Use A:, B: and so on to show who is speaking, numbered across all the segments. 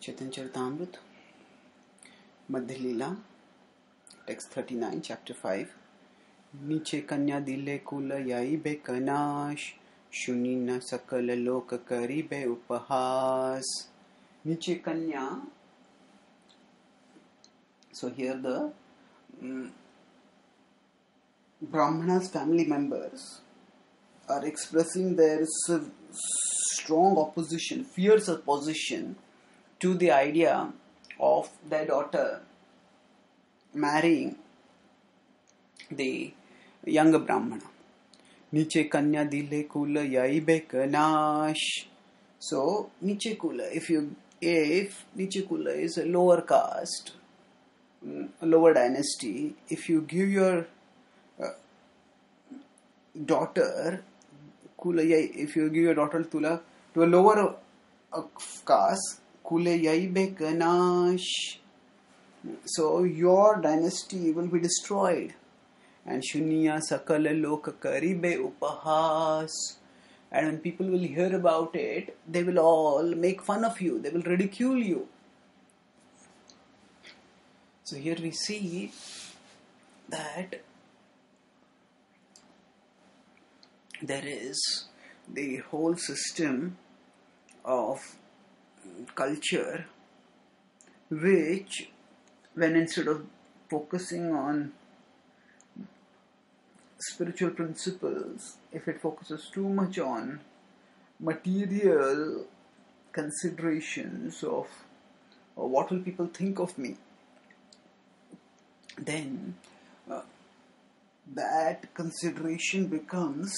A: चैतन्य चरितामृत मध्य लीला text 39 chapter 5। नीचे कन्या दिले कुल याई बे कनाश शुनि न सकल लोक करी बे उपहास। नीचे कन्या, so here the Brahmana's family members are expressing their strong opposition, fierce opposition to the idea of their daughter marrying the younger Brahmana. Niche kanya dile kula yai bekanash. So Niche kula, if Niche kula is a lower caste, a lower dynasty, if you give your daughter kula yai, if you give your daughter tula to a lower caste, kule yai bekanash, so your dynasty will be destroyed. And shuniya sakala loka karibe upahas, and when people will hear about it, they will all make fun of you, they will ridicule you. So here we see that there is the whole system of culture which, when instead of focusing on spiritual principles, if it focuses too much on material considerations of what will people think of me, then that consideration becomes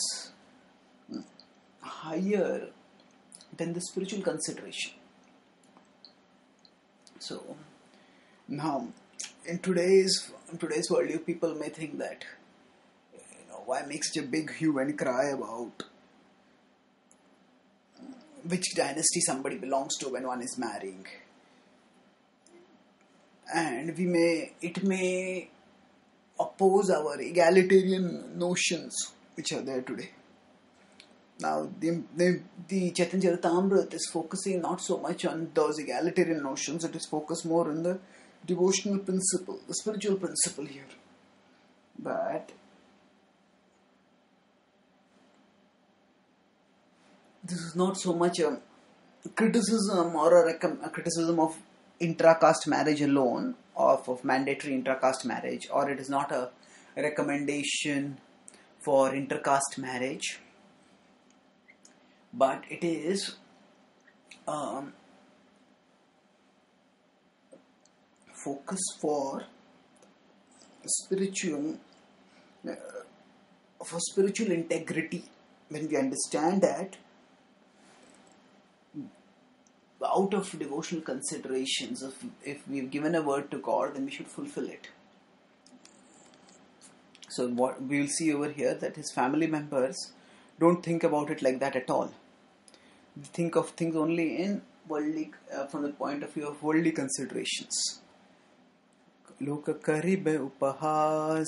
A: higher than the spiritual consideration. So now in today's world, you people may think that, why make such a big hue and cry about which dynasty somebody belongs to when one is marrying, and it may oppose our egalitarian notions which are there today. Now the Chaitanya Charitamrita is focusing not so much on those egalitarian notions, it is focused more on the devotional principle, the spiritual principle here. But this is not so much a criticism or a criticism of intra-caste marriage alone, of mandatory intra-caste marriage, or it is not a recommendation for inter-caste marriage, but it is focus for spiritual integrity. When we understand that out of devotional considerations, if we've given a word to God, then we should fulfill it. So what we will see over here, that his family members don't think about it like that at all. They think of things only in worldly, from the point of view of worldly considerations. Loka karibe upahas,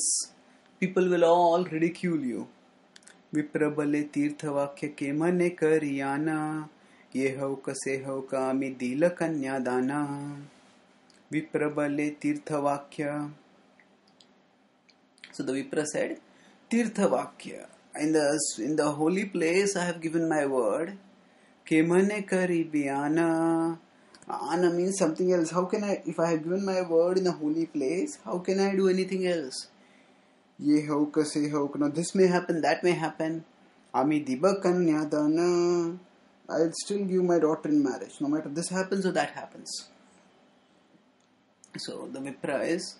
A: people will all ridicule you. Viprabale tirthavakya kemane kariyana, ye hauka se hauka ami dila kanya dana. Viprabale tirthavakya. So the Vipra said, tirthavakya, in the holy place I have given my word. Kemane karibiyana. Ana means something else. How can I, if I have given my word in a holy place, how can I do anything else? Ye hauka se hauka. Now this may happen, that may happen. Ami diba kanya dana. I'll still give my daughter in marriage, no matter this happens or that happens. So the Vipra is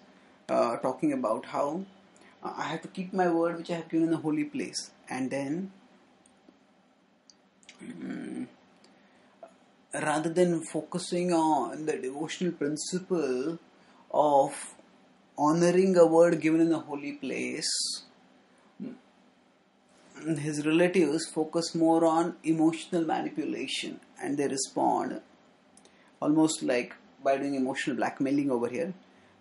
A: talking about how I have to keep my word which I have given in a holy place. And then rather than focusing on the devotional principle of honoring a word given in a holy place, his relatives focus more on emotional manipulation, and they respond almost like by doing emotional blackmailing over here.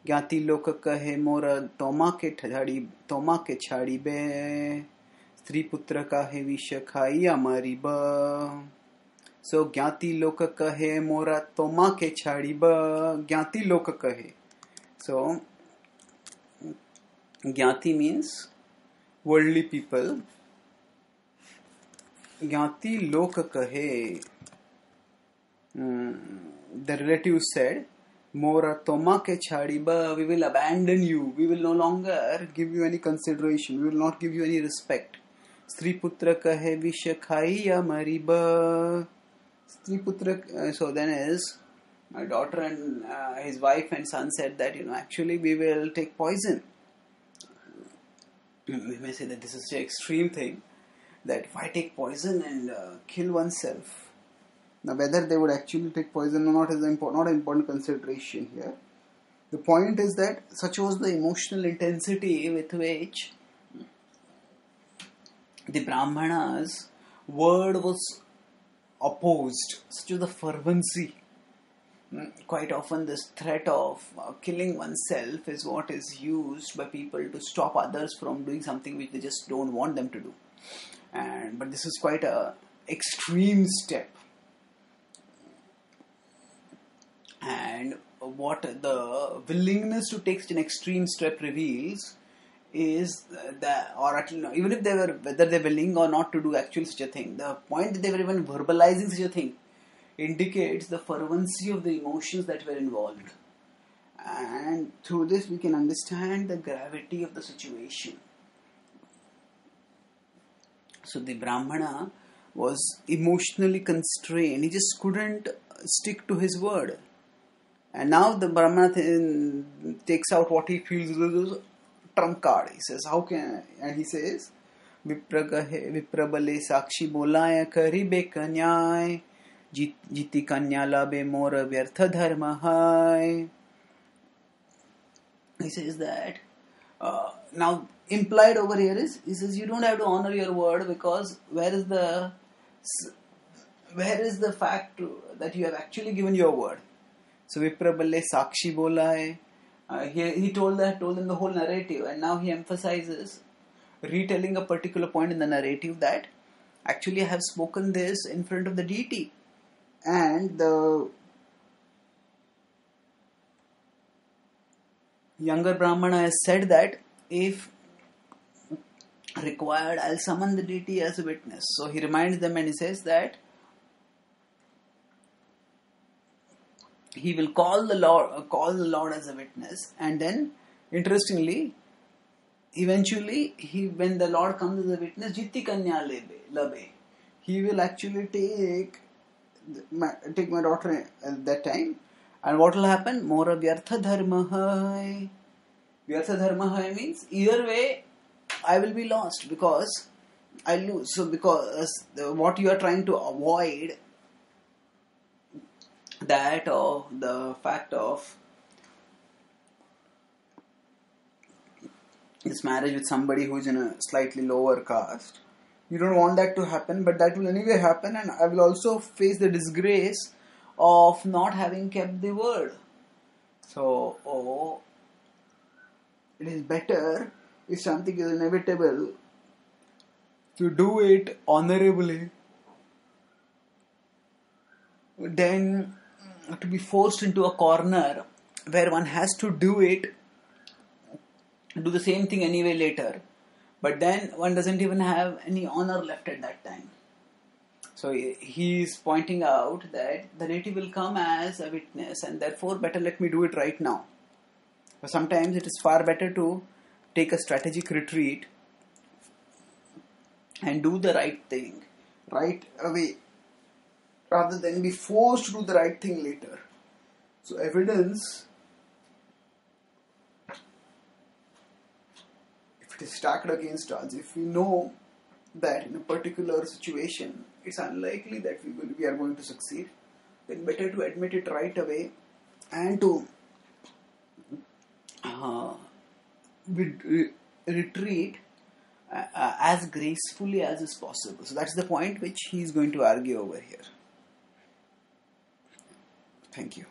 A: Gyati loka kahe mora toma ke chhadi be, stri putra kahe visha khai amari ba. So ज्ञाति लोक कहे मोरा तोमा के छाड़ी ब. ज्ञाति लोक कहे. So ज्ञाति means worldly people. ज्ञाति लोक कहे. The relative said, Mora toma ke chhadi ba, we will abandon you. We will no longer give you any consideration. We will not give you any respect. Stri putra kahe vish khai ya mari ba. Stri putra, so then his daughter and his wife and son said that, actually we will take poison. We may say that this is an extreme thing, that why take poison and kill oneself. Now, whether they would actually take poison or not is not an important consideration here. The point is that such was the emotional intensity with which the Brahmana's word was opposed. Such was the fervency. Quite often this threat of killing oneself is what is used by people to stop others from doing something which they just don't want them to do. But this is quite an extreme step. And what the willingness to take such an extreme step reveals is that, or at least, even if they were, whether they're willing or not to do actually such a thing, the point that they were even verbalizing such a thing indicates the fervency of the emotions that were involved. And through this we can understand the gravity of the situation. So the Brahmana was emotionally constrained. He just couldn't stick to his word. And now the Brahmana takes out what he feels is a trump card. He says, how can I? And he says, Viprabale sakshi bolaya karibe kanyai jiti kanya labe mora vyartha dharma hai. He says that now implied over here is, he says you don't have to honor your word, because where is the fact that you have actually given your word? So Viprabale Sakshi bola hai. He told them the whole narrative, and now he emphasizes retelling a particular point in the narrative that actually I have spoken this in front of the deity. And the younger Brahmana has said that if required, I'll summon the deity as a witness. So he reminds them and he says that he will call the Lord as a witness, and then interestingly, eventually, when the Lord comes as a witness, Jitti Kanya Labe, he will actually take my daughter at that time. And what will happen? Mora Vyartha Dharma hai. Vyartha Dharma hai means either way I will be lost because I lose. So because what you are trying to avoid, that or the fact of this marriage with somebody who is in a slightly lower caste, you don't want that to happen, but that will anyway happen, and I will also face the disgrace of not having kept the word. So it is better if something is inevitable to do it honorably than to be forced into a corner where one has to do the same thing anyway later, but then one doesn't even have any honor left at that time. So he is pointing out that the native will come as a witness, and therefore better let me do it right now. But sometimes it is far better to take a strategic retreat and do the right thing right away, rather than be forced to do the right thing later. So evidence, if it is stacked against us, if we know that in a particular situation it's unlikely that we are going to succeed, then better to admit it right away and to retreat as gracefully as is possible. So that's the point which he is going to argue over here. Thank you.